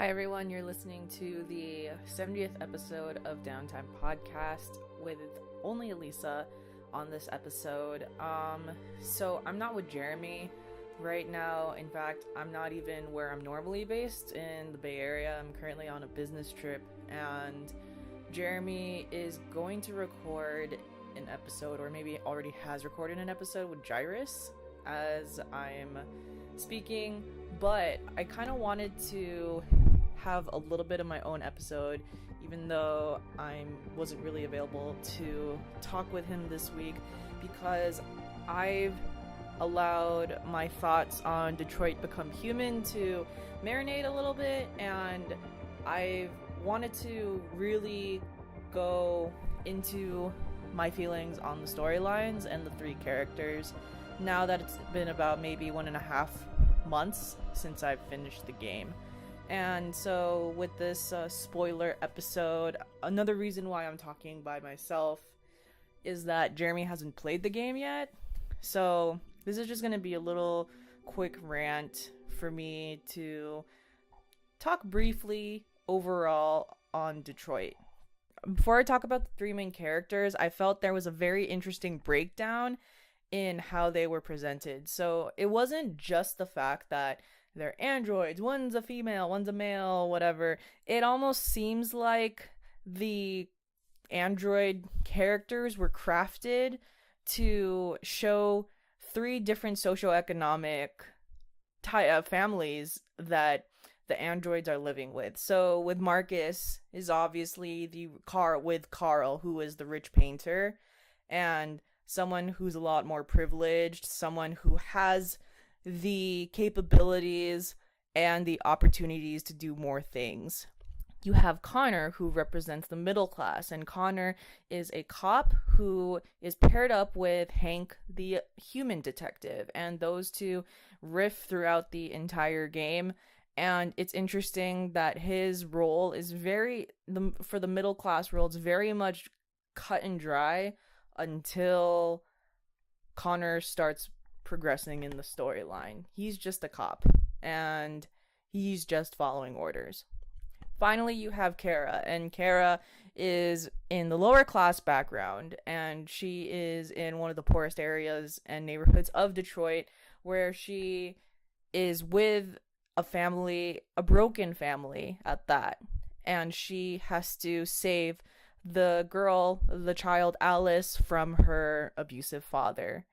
Hi everyone, you're listening to the 70th episode of Downtime Podcast with only Alyssa on this episode. So I'm not with Jeremy right now. In fact, I'm not even where I'm normally based in the Bay Area. I'm currently on a business trip, and Jeremy is going to record an episode, or maybe already has recorded an episode with Gyrus as I'm speaking, but I kind of wanted to have a little bit of my own episode, even though I wasn't really available to talk with him this week, because I've allowed my thoughts on Detroit Become Human to marinate a little bit, and I've wanted to really go into my feelings on the storylines and the three characters now that it's been about maybe 1.5 months since I've finished the game. And so with this spoiler episode, another reason why I'm talking by myself is that Jeremy hasn't played the game yet. So this is just going to be a little quick rant for me to talk briefly overall on Detroit. Before I talk about the three main characters, I felt there was a very interesting breakdown in how they were presented. So it wasn't just the fact that they're androids, one's a female, one's a male, whatever. It almost seems like the android characters were crafted to show three different socioeconomic families that the androids are living with. So with Marcus is obviously Carl, who is the rich painter, and someone who's a lot more privileged, someone who has the capabilities and the opportunities to do more things. You have Connor, who represents the middle class, and Connor is a cop who is paired up with Hank, the human detective, and those two riff throughout the entire game. And it's interesting that his role is for the middle class role, it's very much cut and dry until Connor starts progressing in the storyline. He's just a cop, and he's just following orders. Finally, you have Kara, and Kara is in the lower class background, and she is in one of the poorest areas and neighborhoods of Detroit, where she is with a family, a broken family at that, and she has to save the child Alice, from her abusive father.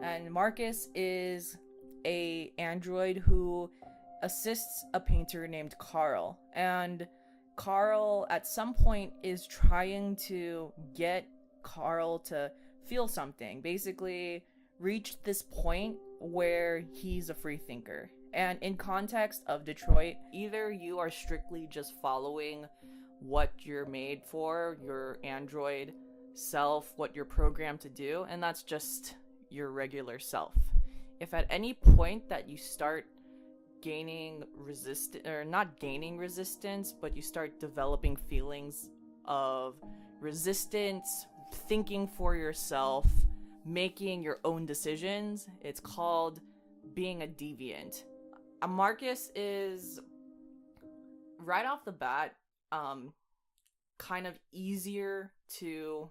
And Marcus is a android who assists a painter named Carl. And Carl at some point is trying to get Carl to feel something. Basically reach this point where he's a free thinker. And in context of Detroit, either you are strictly just following what you're made for, your android self, what you're programmed to do, and that's just your regular self. If at any point that you start gaining not gaining resistance, but you start developing feelings of resistance, thinking for yourself, making your own decisions, it's called being a deviant. Marcus is, right off the bat, kind of easier to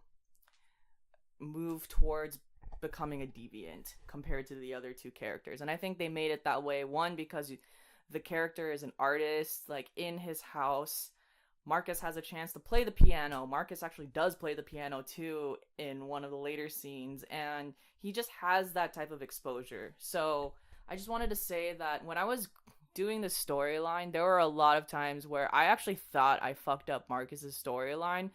move towards becoming a deviant compared to the other two characters. And I think they made it that way, one, because the character is an artist. Like, in his house, Marcus has a chance to play the piano. Marcus actually does play the piano too in one of the later scenes, and he just has that type of exposure. So I just wanted to say that when I was doing the storyline, there were a lot of times where I actually thought I fucked up Marcus's storyline.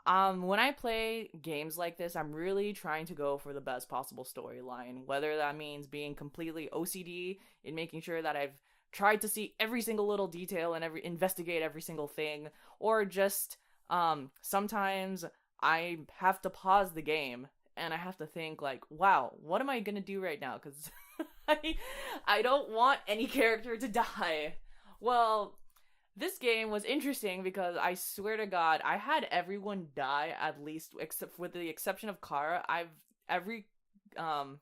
When I play games like this, I'm really trying to go for the best possible storyline, whether that means being completely OCD in making sure that I've tried to see every single little detail and investigate every single thing, or just sometimes I have to pause the game and I have to think like, wow, what am I gonna do right now? Because I don't want any character to die. Well, this game was interesting because I swear to God, I had everyone die at least, except with the exception of Kara. Every um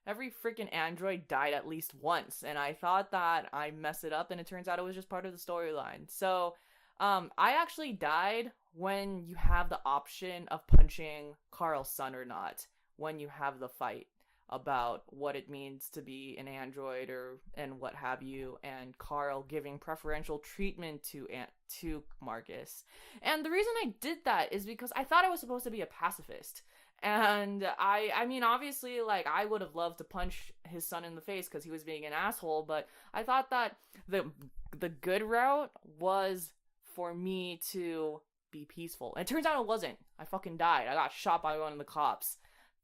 every freaking android died at least once, and I thought that I messed it up, and it turns out it was just part of the storyline. So, I actually died when you have the option of punching Carl's son or not when you have the fight about what it means to be an android or and what have you, and Carl giving preferential treatment to Marcus. And the reason I did that is because I thought I was supposed to be a pacifist. And I mean, obviously, like, I would have loved to punch his son in the face because he was being an asshole, but I thought that the good route was for me to be peaceful. And it turns out it wasn't. I fucking died. I got shot by one of the cops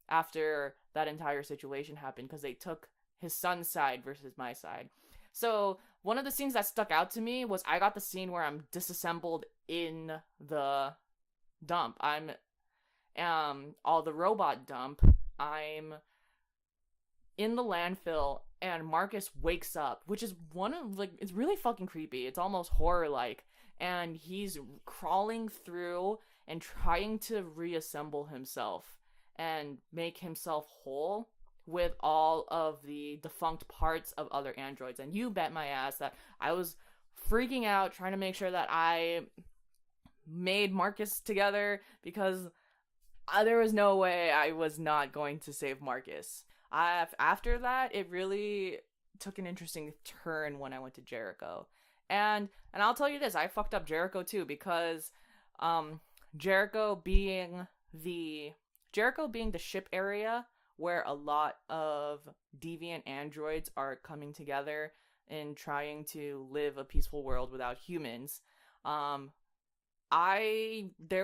after that entire situation happened because they took his son's side versus my side. So one of the scenes that stuck out to me was I got the scene where I'm disassembled in the dump. I'm all the robot dump. I'm in the landfill and Marcus wakes up, which is one of, like, it's really fucking creepy. It's almost horror like, and he's crawling through and trying to reassemble himself and make himself whole with all of the defunct parts of other androids. And you bet my ass that I was freaking out trying to make sure that I made Marcus together, because there was no way I was not going to save Marcus. After that, it really took an interesting turn when I went to Jericho. And I'll tell you this, I fucked up Jericho too, because Jericho being the ship area where a lot of deviant androids are coming together and trying to live a peaceful world without humans. There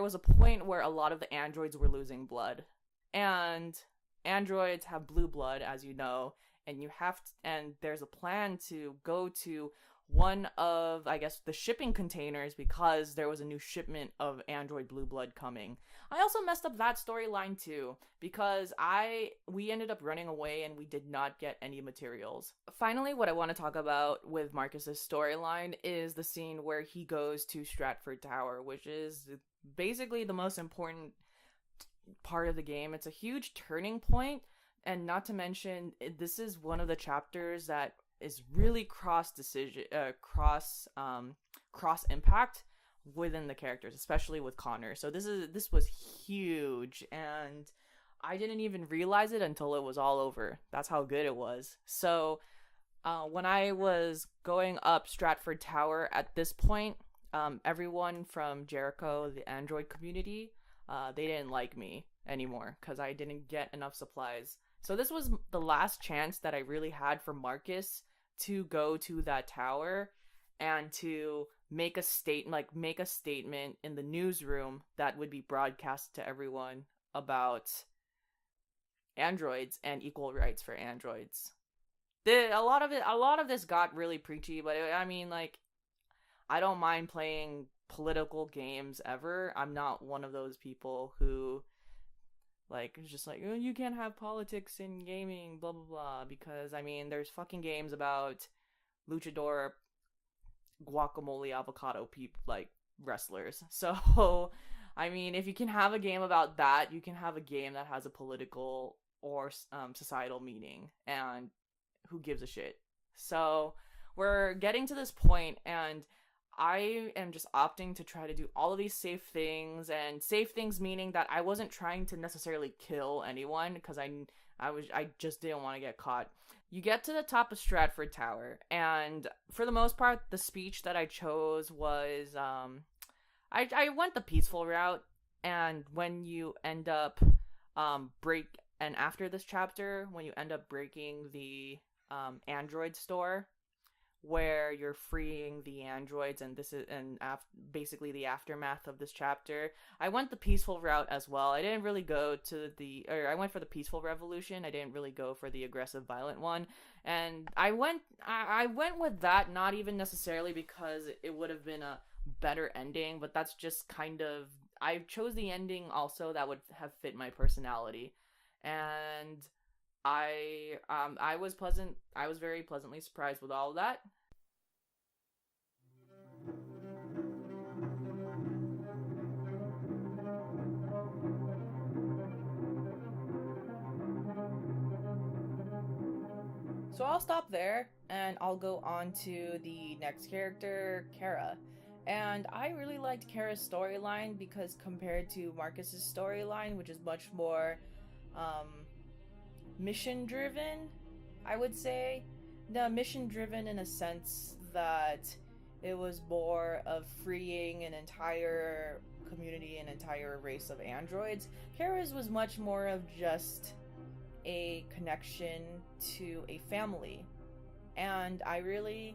was a point where a lot of the androids were losing blood, and androids have blue blood, as you know, and there's a plan to go to one of, I guess, the shipping containers because there was a new shipment of android blue blood coming. I also messed up that storyline too because we ended up running away and we did not get any materials. Finally, what I want to talk about with Marcus's storyline is the scene where he goes to Stratford Tower, which is basically the most important part of the game. It's a huge turning point, and not to mention, this is one of the chapters that is really cross impact within the characters, especially with Connor. So this was huge, and I didn't even realize it until it was all over. That's how good it was. So when I was going up Stratford Tower at this point, everyone from Jericho, the android community, they didn't like me anymore because I didn't get enough supplies. So this was the last chance that I really had for Marcus to go to that tower and to make a statement in the newsroom that would be broadcast to everyone about androids and equal rights for androids. A lot of this got really preachy, but I mean, like, I don't mind playing political games ever. I'm not one of those people who, like, it's just like, oh, you can't have politics in gaming, blah, blah, blah. Because, I mean, there's fucking games about luchador, guacamole, avocado wrestlers. So, I mean, if you can have a game about that, you can have a game that has a political or societal meaning. And who gives a shit? So, we're getting to this point, and I am just opting to try to do all of these safe things, and safe things meaning that I wasn't trying to necessarily kill anyone because I just didn't want to get caught. You get to the top of Stratford Tower, and for the most part, the speech that I chose was I went the peaceful route, and when you end up after this chapter, when you end up breaking the android store, where you're freeing the androids, and basically the aftermath of this chapter, I went the peaceful route as well. I didn't really go I went for the peaceful revolution. I didn't really go for the aggressive, violent one, and I went with that, not even necessarily because it would have been a better ending, but that's just kind of, I chose the ending also that would have fit my personality, and I was very pleasantly surprised with all of that. So I'll stop there, and I'll go on to the next character, Kara. And I really liked Kara's storyline because compared to Marcus's storyline, which is much more mission-driven, I would say. Mission-driven in a sense that it was more of freeing an entire community, an entire race of androids. Kara's was much more of just a connection to a family. And I really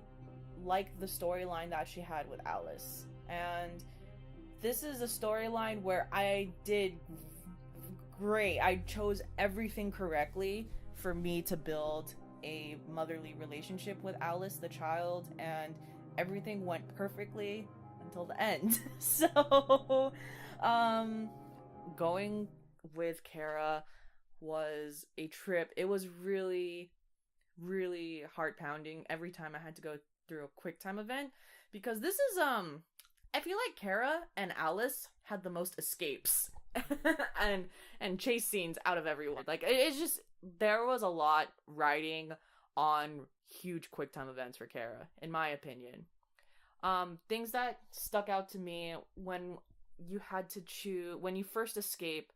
liked the storyline that she had with Alice. And this is a storyline where I did great. I chose everything correctly for me to build a motherly relationship with Alice, the child, and everything went perfectly until the end. So, going with Kara was a trip. It was really, really heart-pounding every time I had to go through a quick time event, because this is I feel like Kara and Alice had the most escapes and chase scenes out of everyone. Like, it's just, there was a lot riding on huge quick time events for Kara, in my opinion. Things that stuck out to me when you had to choose, when you first escape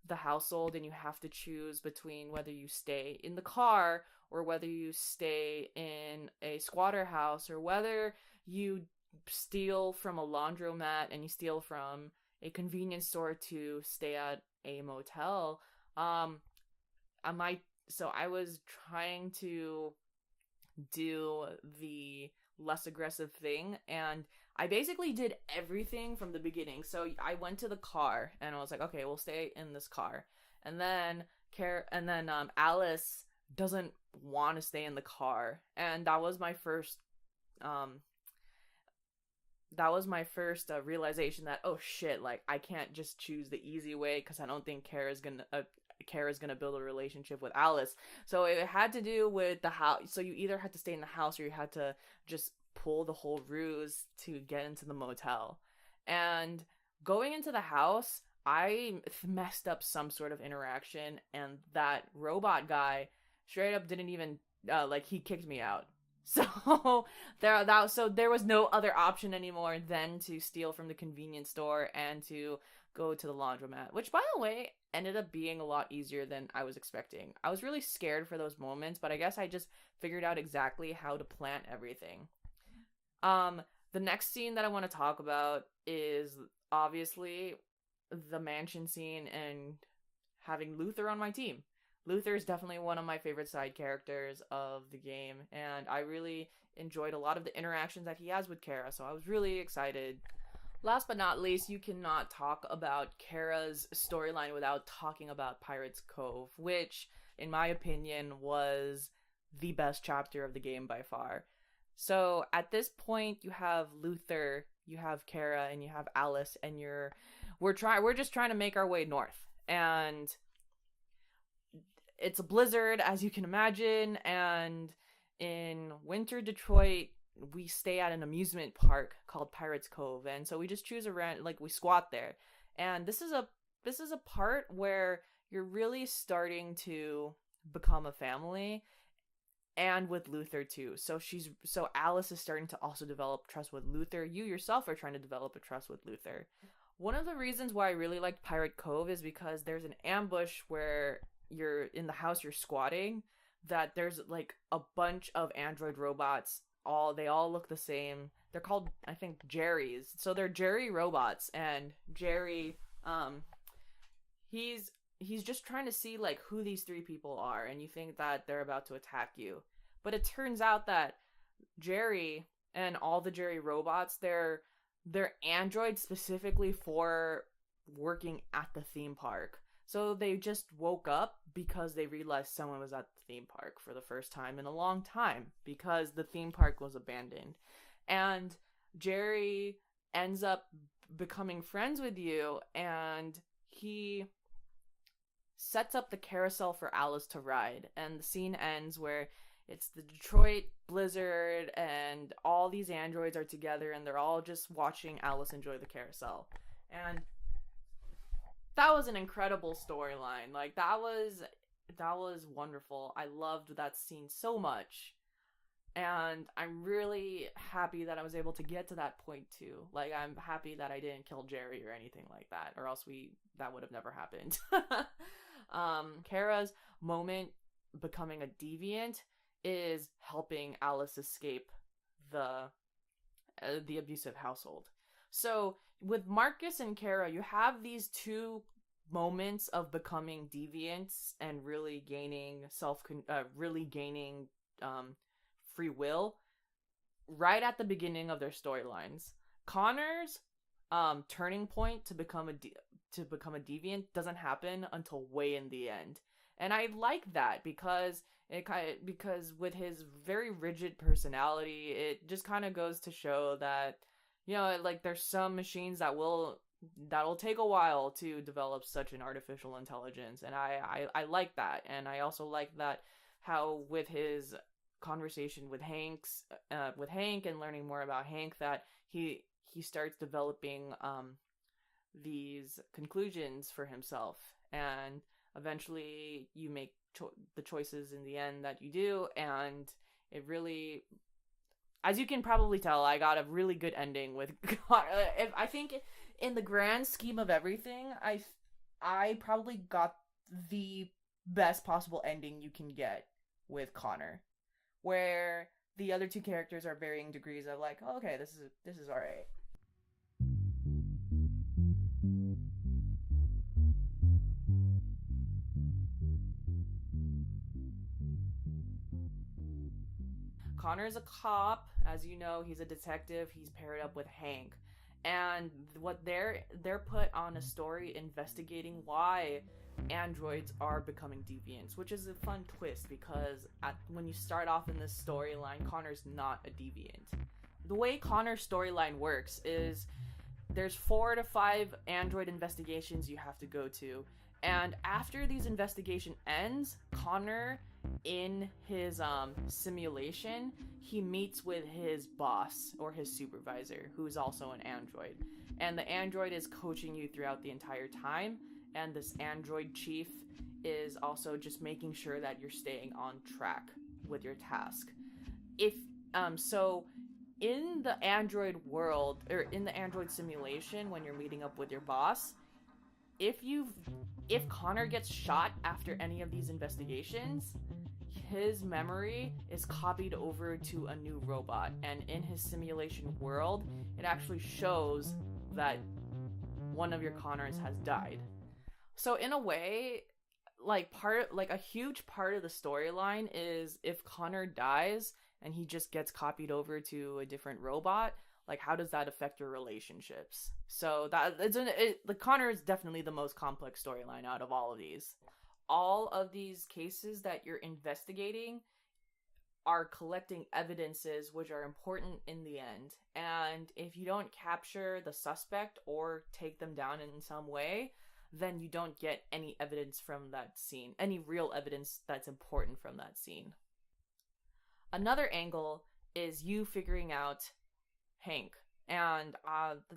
the household and you have to choose between whether you stay in the car or whether you stay in a squatter house, or whether you steal from a laundromat and you steal from a convenience store to stay at a motel. So I was trying to do the less aggressive thing, and I basically did everything from the beginning. So I went to the car and I was like, okay, we'll stay in this car. And then Alice doesn't want to stay in the car, and that was my first realization that, oh shit, like, I can't just choose the easy way, because I don't think Kara's gonna build a relationship with Alice. So it had to do with the house. So you either had to stay in the house or you had to just pull the whole ruse to get into the motel. And going into the house, I messed up some sort of interaction, and that robot guy straight up didn't even he kicked me out. So there was no other option anymore than to steal from the convenience store and to go to the laundromat, which, by the way, ended up being a lot easier than I was expecting. I was really scared for those moments, but I guess I just figured out exactly how to plan everything. The next scene that I want to talk about is obviously the mansion scene and having Luther on my team. Luther is definitely one of my favorite side characters of the game, and I really enjoyed a lot of the interactions that he has with Kara, so I was really excited. Last but not least, you cannot talk about Kara's storyline without talking about Pirate's Cove, which, in my opinion, was the best chapter of the game by far. So at this point, you have Luther, you have Kara, and you have Alice, and we're just trying to make our way north, and it's a blizzard, as you can imagine, and in winter Detroit, we stay at an amusement park called Pirate's Cove, and so we just choose we squat there. And this is a part where you're really starting to become a family, and with Luther too. So Alice is starting to also develop trust with Luther. You yourself are trying to develop a trust with Luther. One of the reasons why I really liked Pirate Cove is because there's an ambush where you're in the house, you're squatting, that there's like a bunch of android robots. They all look the same. They're called, I think, Jerrys. So they're Jerry robots, and Jerry, he's just trying to see like who these three people are, and you think that they're about to attack you. But it turns out that Jerry and all the Jerry robots, they're androids specifically for working at the theme park. So they just woke up because they realized someone was at the theme park for the first time in a long time, because the theme park was abandoned. And Jerry ends up becoming friends with you, and he sets up the carousel for Alice to ride. And the scene ends where it's the Detroit blizzard and all these androids are together and they're all just watching Alice enjoy the carousel. And that was an incredible storyline. Like, that was that was wonderful. I loved that scene so much. And I'm really happy that I was able to get to that point too. Like, I'm happy that I didn't kill Jerry or anything like that, or else that would have never happened. Kara's moment becoming a deviant is helping Alice escape the abusive household. So with Marcus and Kara, you have these two moments of becoming deviants and really gaining free will right at the beginning of their storylines. Connor's turning point to become a deviant doesn't happen until way in the end. And I like that because with his very rigid personality, it just kind of goes to show that, you know, like, there's some machines that'll take a while to develop such an artificial intelligence, and I like that. And I also like that how with his conversation with Hank and learning more about Hank, that he starts developing these conclusions for himself, and eventually you make the choices in the end that you do, and it really, as you can probably tell, I got a really good ending with I think in the grand scheme of everything, I probably got the best possible ending you can get with Connor, where the other two characters are varying degrees of like, oh, okay, this is all right. Connor's a cop, as you know. He's a detective. He's paired up with Hank, and what they're put on a story investigating why androids are becoming deviants, which is a fun twist because when you start off in this storyline, Connor's not a deviant. The way Connor's storyline works is there's 4 to 5 android investigations you have to go to, and after these investigation ends, Connor, in his simulation, he meets with his boss or his supervisor, who's also an android, and the android is coaching you throughout the entire time, and this android chief is also just making sure that you're staying on track with your task. So in the android world, or in the android simulation, when you're meeting up with your boss, if Connor gets shot after any of these investigations, his memory is copied over to a new robot, and in his simulation world, it actually shows that one of your Connors has died. So in a way, a huge part of the storyline is if Connor dies and he just gets copied over to a different robot, like, how does that affect your relationships? So Connor is definitely the most complex storyline out of all of these. All of these cases that you're investigating are collecting evidences which are important in the end. And if you don't capture the suspect or take them down in some way, then you don't get any evidence from that scene, any real evidence that's important from that scene. Another angle is you figuring out Hank. And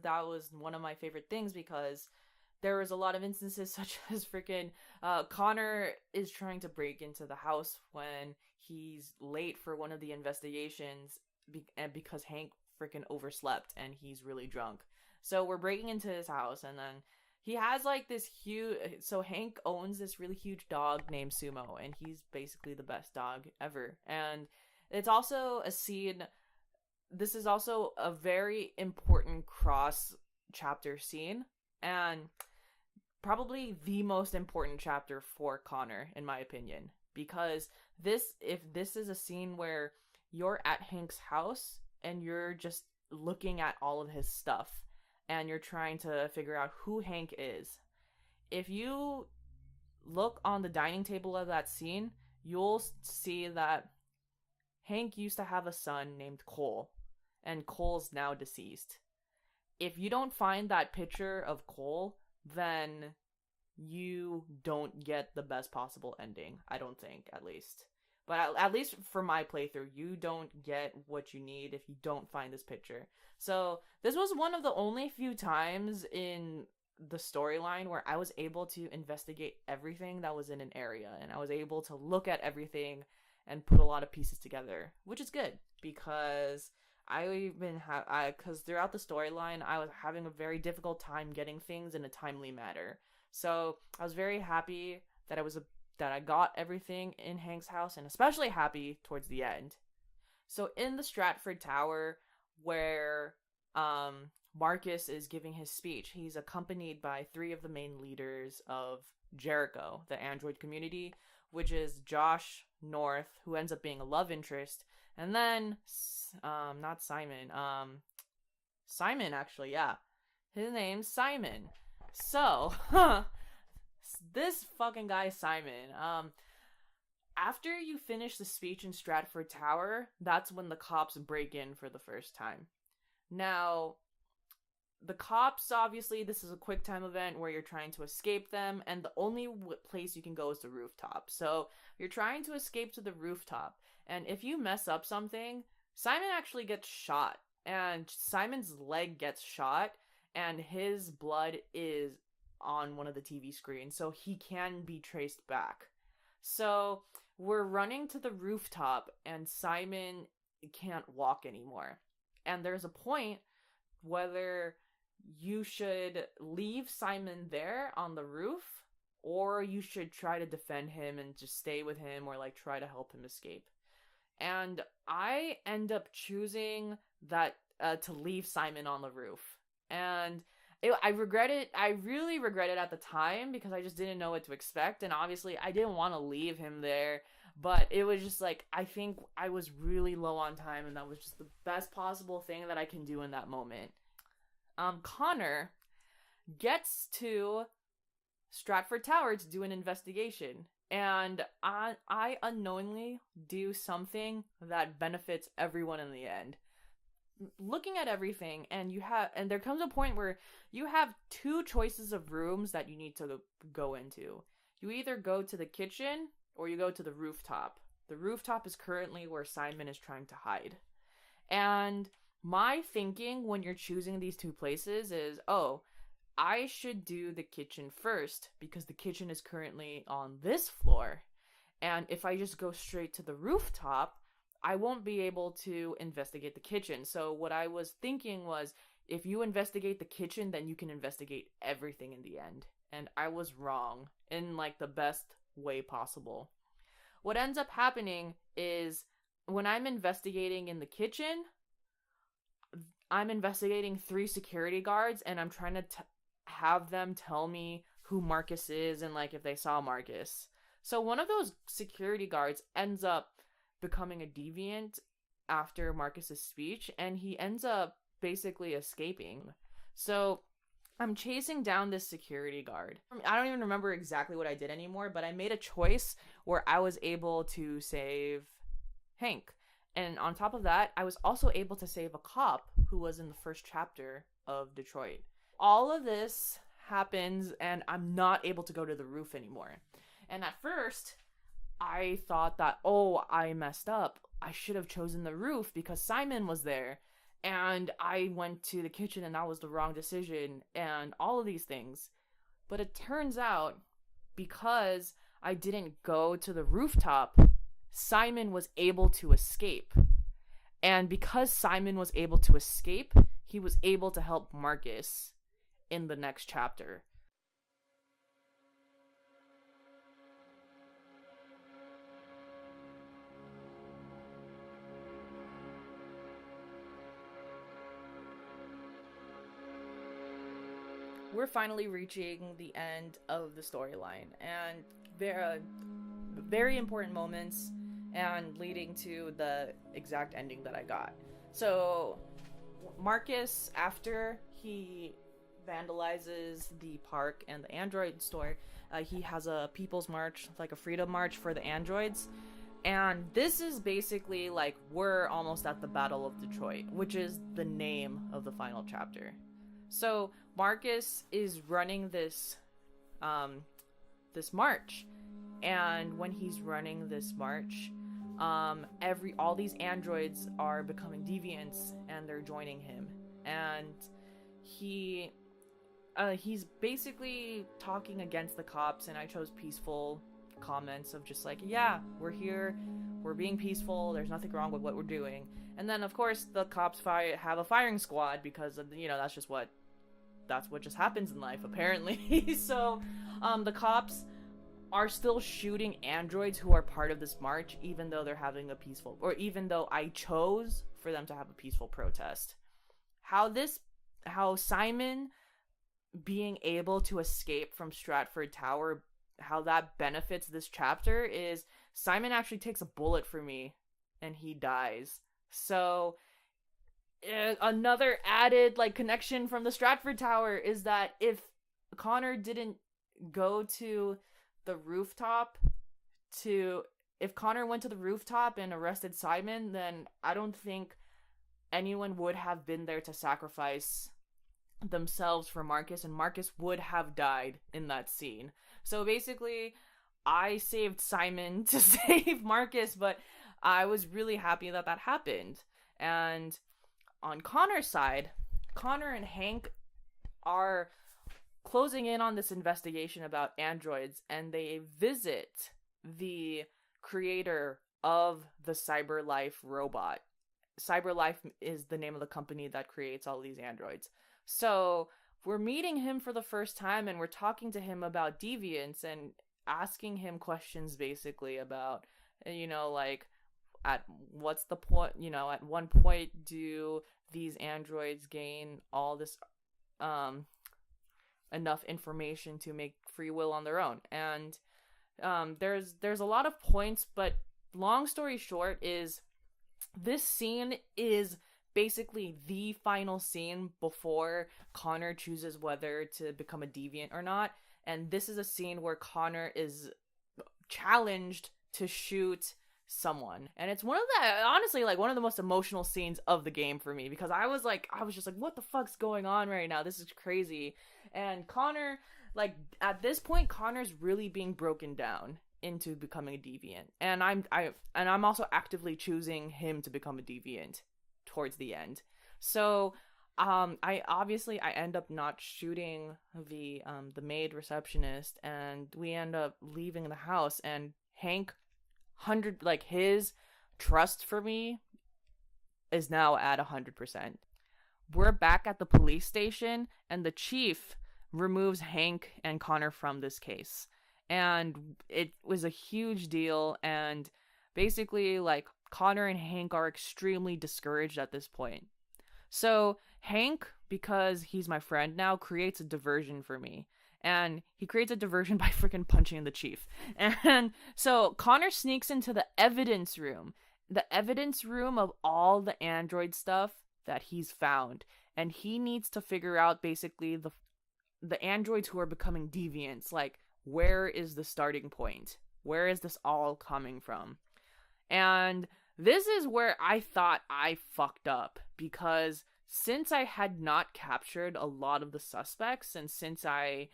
that was one of my favorite things, because there was a lot of instances such as freaking Connor is trying to break into the house when he's late for one of the investigations because Hank freaking overslept and he's really drunk. So we're breaking into his house, and then he has like this huge... So Hank owns this really huge dog named Sumo, and he's basically the best dog ever. And it's also a scene... This is also a very important cross-chapter scene, and probably the most important chapter for Connor, in my opinion. Because if this is a scene where you're at Hank's house, and you're just looking at all of his stuff, and you're trying to figure out who Hank is. If you look on the dining table of that scene, you'll see that Hank used to have a son named Cole, and Cole's now deceased. If you don't find that picture of Cole, then you don't get the best possible ending, I don't think, at least. But at least for my playthrough, you don't get what you need if you don't find this picture. So this was one of the only few times in the storyline where I was able to investigate everything that was in an area, and I was able to look at everything and put a lot of pieces together, which is good because because throughout the storyline I was having a very difficult time getting things in a timely manner. So I was very happy that that I got everything in Hank's house, and especially happy towards the end. So in the Stratford Tower, where Marcus is giving his speech, he's accompanied by 3 of the main leaders of Jericho, the android community, which is Josh North, who ends up being a love interest, and then not Simon, Simon, actually, yeah, his name's Simon. So this fucking guy Simon, after you finish the speech in Stratford Tower, that's when the cops break in for the first time. Now, the cops, obviously, this is a quick time event where you're trying to escape them, and the only place you can go is the rooftop. So you're trying to escape to the rooftop, and if you mess up something, Simon actually gets shot, and Simon's leg gets shot, and his blood is on one of the TV screens, so he can be traced back. So we're running to the rooftop, and Simon can't walk anymore. And there's a point whether you should leave Simon there on the roof, or you should try to defend him and just stay with him, or like try to help him escape. And I end up choosing that to leave Simon on the roof. And I regret it. I really regret it at the time because I just didn't know what to expect. And obviously I didn't want to leave him there. But it was just like, I think I was really low on time, and that was just the best possible thing that I can do in that moment. Connor gets to Stratford Tower to do an investigation. And I unknowingly do something that benefits everyone in the end. Looking at everything, and there comes a point where you have 2 choices of rooms that you need to go into. You either go to the kitchen or you go to the rooftop. The rooftop is currently where Simon is trying to hide. And my thinking when you're choosing these 2 places is, I should do the kitchen first because the kitchen is currently on this floor. And if I just go straight to the rooftop, I won't be able to investigate the kitchen. So what I was thinking was, if you investigate the kitchen, then you can investigate everything in the end. And I was wrong in like the best way possible. What ends up happening is when I'm investigating in the kitchen, I'm investigating 3 security guards, and I'm trying to have them tell me who Marcus is and like if they saw Marcus. So one of those security guards ends up becoming a deviant after Marcus's speech, and he ends up basically escaping. So I'm chasing down this security guard. I don't even remember exactly what I did anymore, but I made a choice where I was able to save Hank. And on top of that, I was also able to save a cop who was in the first chapter of Detroit. All of this happens, and I'm not able to go to the roof anymore. And at first, I thought that, I messed up. I should have chosen the roof because Simon was there. And I went to the kitchen, and that was the wrong decision, and all of these things. But it turns out, because I didn't go to the rooftop, Simon was able to escape. And because Simon was able to escape, he was able to help Marcus in the next chapter. We're finally reaching the end of the storyline, and there are very important moments and leading to the exact ending that I got. So Marcus, after he vandalizes the park and the android store, he has a people's march, like a freedom march for the androids. And this is basically like, we're almost at the Battle of Detroit, which is the name of the final chapter. So Marcus is running this march, and when he's running this march, all these androids are becoming deviants, and they're joining him. And he's basically talking against the cops, and I chose peaceful comments of just like, yeah, we're here, we're being peaceful, there's nothing wrong with what we're doing. And then of course the cops have a firing squad because of, that's what just happens in life apparently. So the cops are still shooting androids who are part of this march, even though they're having a peaceful, or even though I chose for them to have a peaceful protest. How Simon being able to escape from Stratford Tower, how that benefits this chapter is Simon actually takes a bullet for me and he dies. So another added like connection from the Stratford Tower is that if Connor didn't go to the rooftop if Connor went to the rooftop and arrested Simon, then I don't think anyone would have been there to sacrifice themselves for Marcus, and Marcus would have died in that scene. So basically, I saved Simon to save Marcus, but I was really happy that happened. And on Connor's side, Connor and Hank are closing in on this investigation about androids, and they visit the creator of the CyberLife robot. CyberLife is the name of the company that creates all these androids. So we're meeting him for the first time, and we're talking to him about deviance and asking him questions basically about, like, at what's the point, at one point do these androids gain all this enough information to make free will on their own. And there's a lot of points, but long story short is this scene is basically the final scene before Connor chooses whether to become a deviant or not. And this is a scene where Connor is challenged to shoot someone, and it's one of the most emotional scenes of the game for me, because I was just like, what the fuck's going on right now? This is crazy. And Connor, like, at this point, Connor's really being broken down into becoming a deviant, and I'm also actively choosing him to become a deviant towards the end. So I end up not shooting the maid receptionist, and we end up leaving the house, and Hank his trust for me is now at 100%. We're back at the police station, and the chief removes Hank and Connor from this case. And it was a huge deal, and basically, like, Connor and Hank are extremely discouraged at this point. So Hank, because he's my friend now, creates a diversion for me. And he creates a diversion by freaking punching the chief. And so Connor sneaks into the evidence room of all the android stuff that he's found. And he needs to figure out basically the androids who are becoming deviants. Like, where is the starting point? Where is this all coming from? And this is where I thought I fucked up, because since I had not captured a lot of the suspects, and since I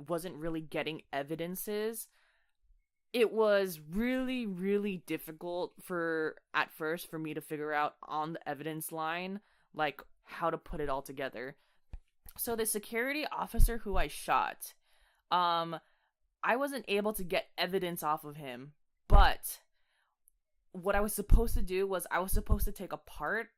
wasn't really getting evidences, it was really, really difficult at first for me to figure out on the evidence line, like, how to put it all together. So the security officer who I shot, I wasn't able to get evidence off of him, but what I was supposed to do was I was supposed to take a part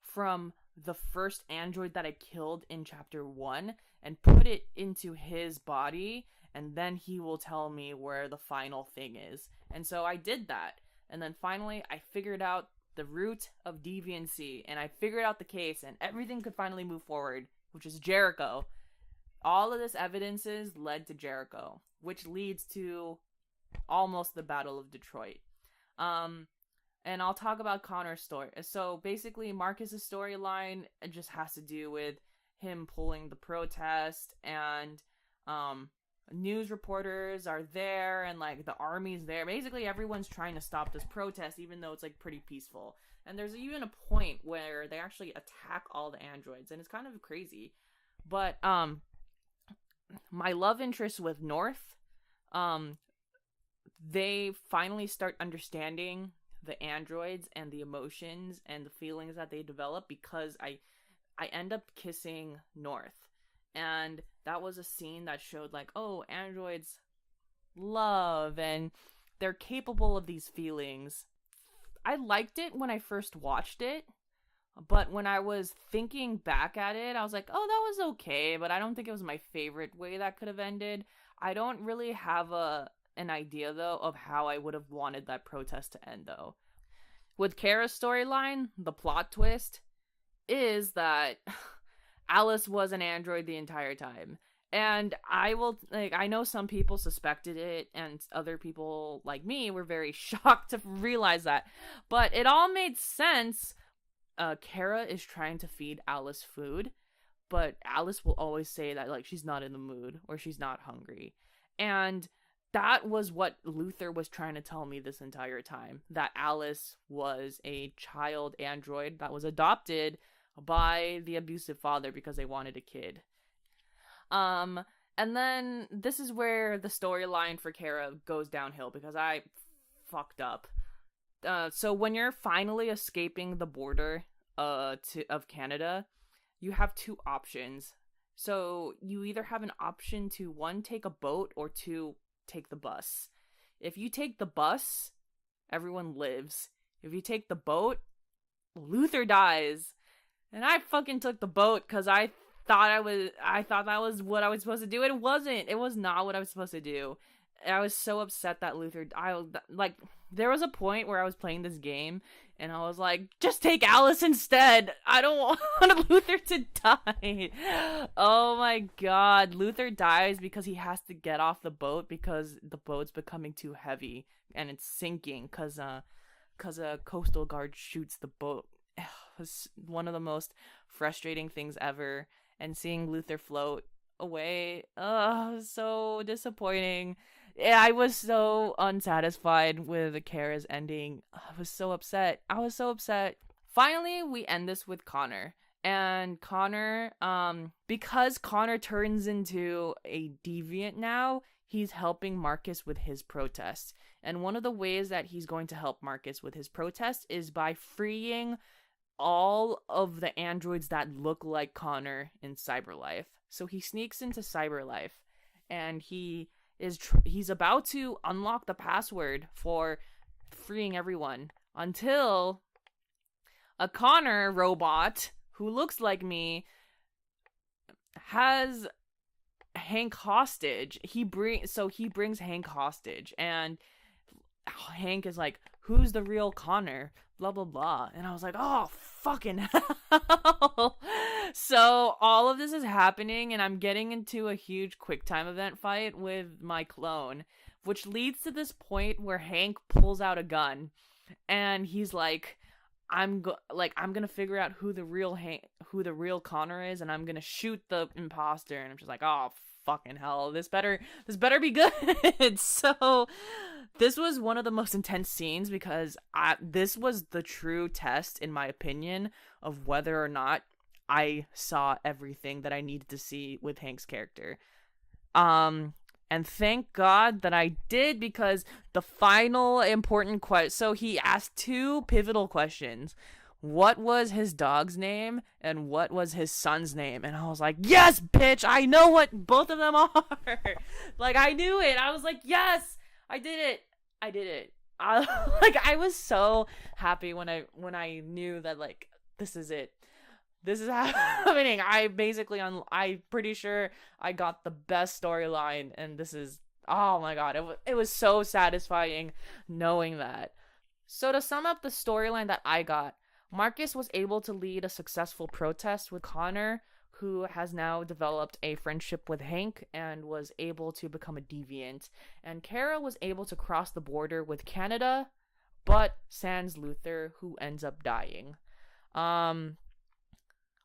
from the first android that I killed in chapter 1 and put it into his body, and then he will tell me where the final thing is. And so I did that, and then finally I figured out the root of deviancy, and I figured out the case, and everything could finally move forward, which is Jericho. All of this evidences led to Jericho, which leads to almost the Battle of Detroit. And I'll talk about Connor's story. So basically, Marcus's storyline just has to do with him pulling the protest, and news reporters are there, and like the army's there. Basically, everyone's trying to stop this protest, even though it's like pretty peaceful. And there's even a point where they actually attack all the androids, and it's kind of crazy. But my love interest with North, they finally start understanding the androids and the emotions and the feelings that they develop, because I end up kissing North. And that was a scene that showed like, oh, androids love and they're capable of these feelings. I liked it when I first watched it, but when I was thinking back at it, I was like, oh, that was okay, but I don't think it was my favorite way that could have ended. I don't really have an idea, though, of how I would have wanted that protest to end, though. With Kara's storyline, the plot twist is that Alice was an android the entire time. And I know some people suspected it, and other people like me were very shocked to realize that. But it all made sense. Kara is trying to feed Alice food, but Alice will always say that, like, she's not in the mood or she's not hungry. And that was what Luther was trying to tell me this entire time, that Alice was a child android that was adopted by the abusive father because they wanted a kid. And then this is where the storyline for Kara goes downhill because I fucked up. So when you're finally escaping the border of Canada, you have two options. So you either have an option to, one, take a boat, or two, take the bus. If you take the bus, everyone lives. If you take the boat, Luther dies. And I fucking took the boat because I thought that was what I was supposed to do. It wasn't. It was not what I was supposed to do. I was so upset that Luther, there was a point where I was playing this game and I was like, just take Alice instead. I don't want Luther to die. Oh my god. Luther dies because he has to get off the boat because the boat's becoming too heavy and it's sinking because a coastal guard shoots the boat. It was one of the most frustrating things ever. And seeing Luther float away, was so disappointing. Yeah, I was so unsatisfied with Kara's ending. I was so upset. Finally, we end this with Connor. And Connor, because Connor turns into a deviant now, he's helping Marcus with his protest. And one of the ways that he's going to help Marcus with his protest is by freeing all of the androids that look like Connor in Cyberlife. So he sneaks into Cyberlife and he's about to unlock the password for freeing everyone until a Connor robot who looks like me has Hank hostage. He brings Hank hostage, and Hank is like, who's the real Connor? Blah, blah, blah. And I was like, oh, fucking hell. So all of this is happening, and I'm getting into a huge QuickTime event fight with my clone, which leads to this point where Hank pulls out a gun, and he's like, I'm gonna figure out who the real Connor is, and I'm gonna shoot the imposter. And I'm just like, oh, fucking hell, this better be good. So this was one of the most intense scenes because this was the true test, in my opinion, of whether or not I saw everything that I needed to see with Hank's character. And thank God that I did, because the final important question, so he asked two pivotal questions. What was his dog's name and what was his son's name? And I was like, yes, bitch, I know what both of them are. Like, I knew it. I was like, yes, I did it. I was so happy when I knew that, like, this is it. This is happening. I'm pretty sure I got the best storyline, and this is, oh my god, it was so satisfying knowing that. So to sum up the storyline that I got, Marcus was able to lead a successful protest with Connor, who has now developed a friendship with Hank and was able to become a deviant. And Kara was able to cross the border with Canada, but sans Luther, who ends up dying.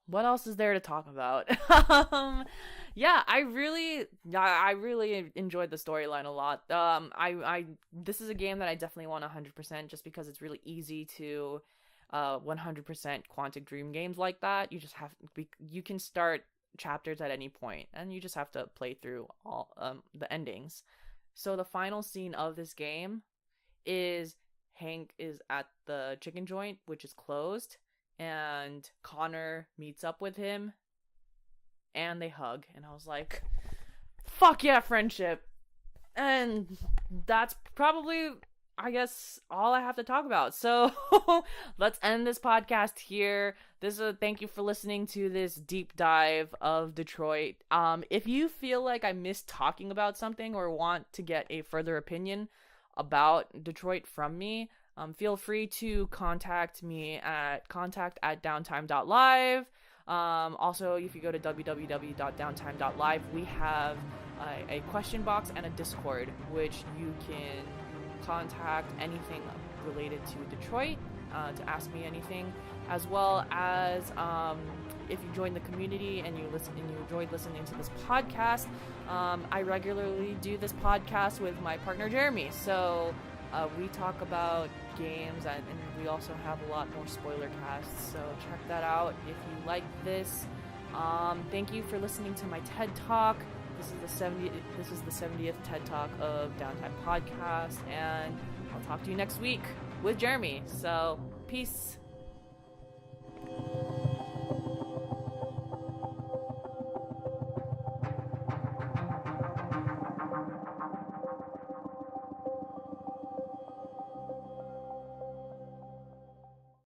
What else is there to talk about? Yeah, I really enjoyed the storyline a lot. This is a game that I definitely want 100%, just because it's really easy to 100% Quantic Dream games like that. You can start chapters at any point, and you just have to play through all the endings. So the final scene of this game is Hank is at the chicken joint, which is closed, and Connor meets up with him, and they hug, and I was like, fuck yeah, friendship. And that's probably, I guess, all I have to talk about. So let's end this podcast here. Thank you for listening to this deep dive of Detroit. If you feel like I missed talking about something or want to get a further opinion about Detroit from me, feel free to contact me at contact@Downtime.Live. Also, if you go to www.Downtime.Live, we have a question box and a Discord, which you can contact anything related to Detroit, to ask me anything, as well as if you join the community and you enjoyed listening to this podcast. I regularly do this podcast with my partner Jeremy, so we talk about games, and we also have a lot more spoiler casts, so check that out if you like this. Thank you for listening to my TED Talk. This is the 70th TED Talk of Downtime Podcast, and I'll talk to you next week with Jeremy. So, peace.